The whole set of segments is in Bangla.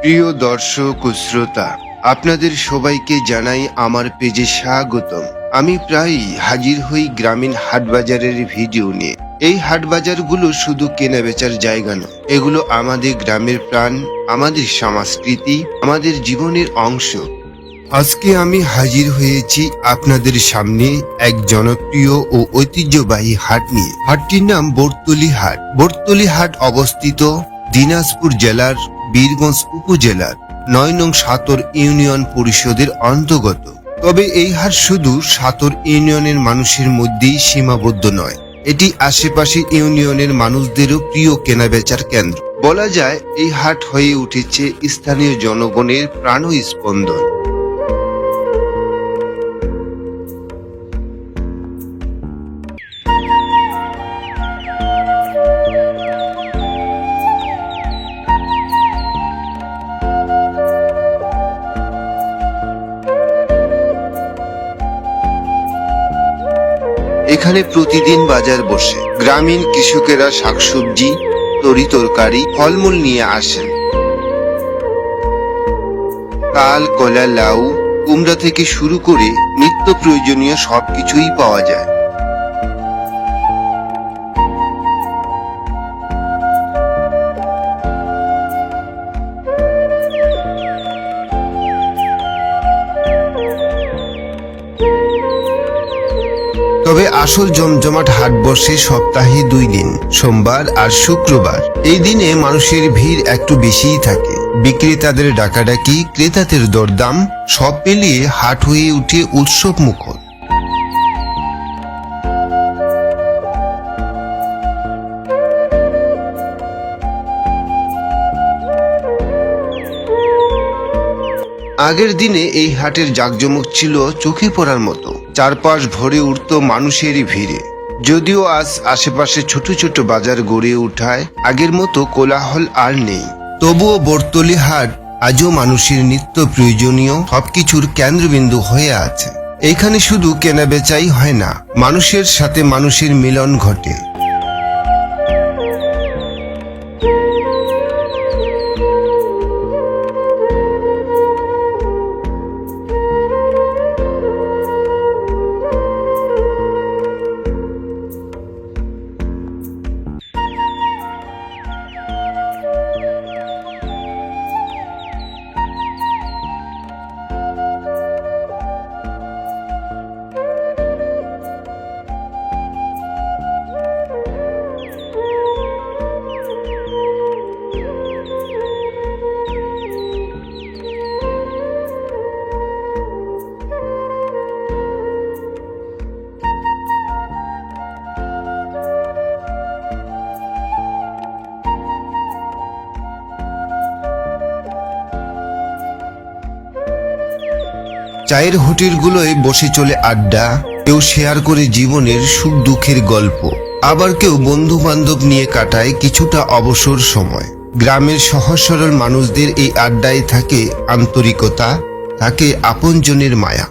প্রিয় দর্শক ও শ্রোতা, আপনাদের সবাইকে জানাই আমার পেজে স্বাগতম। আমি প্রায়ই হাজির হই গ্রামীণ হাটবাজারের ভিডিও নিয়ে। এই হাটবাজারগুলো শুধু কেনা বেচার জায়গা নয়, এগুলো আমাদের গ্রামের প্রাণ, আমাদের সংস্কৃতি, আমাদের জীবনের অংশ। আজকে আমি হাজির হয়েছি আপনাদের সামনে এক জনপ্রিয় ও ঐতিহ্যবাহী হাট নিয়ে। হাটটির নাম বর্তলি হাট। বর্তলি হাট অবস্থিত দিনাজপুর জেলার বীরগঞ্জ উপজেলার ৯ নং সাতর ইউনিয়ন পরিষদের অন্তর্গত। তবে এই হাট শুধু সাতর ইউনিয়নের মানুষের মধ্যেই সীমাবদ্ধ নয়, এটি আশেপাশে ইউনিয়নের মানুষদেরও প্রিয় কেনাবেচার কেন্দ্র। বলা যায় এই হাট হয়ে উঠেছে স্থানীয় জনগণের প্রাণস্পন্দন। এখানে প্রতিদিন বাজার বসে। গ্রামীণ কৃষকেরা শাকসবজি, তরিতরকারি, ফলমূল নিয়ে আসেন। তাল, কলা, লাউ, কুমড়া থেকে শুরু করে নিত্য প্রয়োজনীয় সবকিছুই পাওয়া যায়। তবে আসল জমজমাট হাট বসে সপ্তাহে 2 দিন, সোমবার আর শুক্রবার। এই দিনে মানুষের ভিড় একটু বেশিই থাকে। বিক্রেতাদের ডাকাডাকি, ক্রেতাদের দরদাম, সব পেলিয়ে হাট হয়ে উঠে উৎসব মুখর। আগের দিনে এই হাটের জাঁকজমক ছিল চোখে পড়ার মতো। চারপাশ ভরে উঠত মানুষের ভিড়ে। যদিও আজ আশেপাশে ছোট ছোট বাজার গড়ে উঠায় আগের মতো কোলাহল আর নেই, তবুও বর্তলি হাট আজও মানুষের নিত্য প্রয়োজনীয় সবকিছুর কেন্দ্রবিন্দু হয়ে আছে। এখানে শুধু কেনাবেচাই হয় না, মানুষের সাথে মানুষের মিলন ঘটে। চায়ের হোটেলগুলোয় বসে চলে আড্ডা, কেউ শেয়ার করে জীবনের সুখ দুঃখের গল্প, আবার কেউ বন্ধু বান্ধব নিয়ে কাটায় কিছুটা অবসর সময়। গ্রামের সহজ সরল মানুষদের এই আড্ডায় থাকে আন্তরিকতা, থাকে আপনজনের মায়া।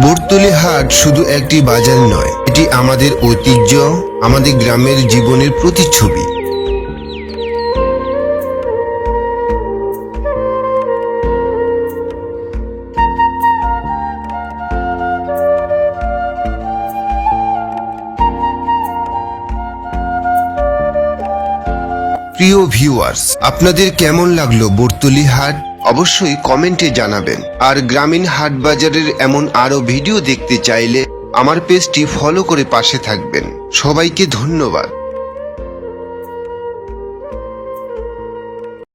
বর্তলি হাট শুধু একটি বাজার নয়, এটি আমাদের ঐতিহ্য, আমাদের গ্রামের জীবনের প্রতিচ্ছবি। প্রিয় ভিউয়ার্স, আপনাদের কেমন লাগলো বর্তলী হাট? অবশ্যই কমেন্টে জানাবেন। আর গ্রামীণ হাট বাজারের এমন আরো ভিডিও দেখতে চাইলে আমার পেজটি ফলো করে পাশে থাকবেন। সবাইকে ধন্যবাদ।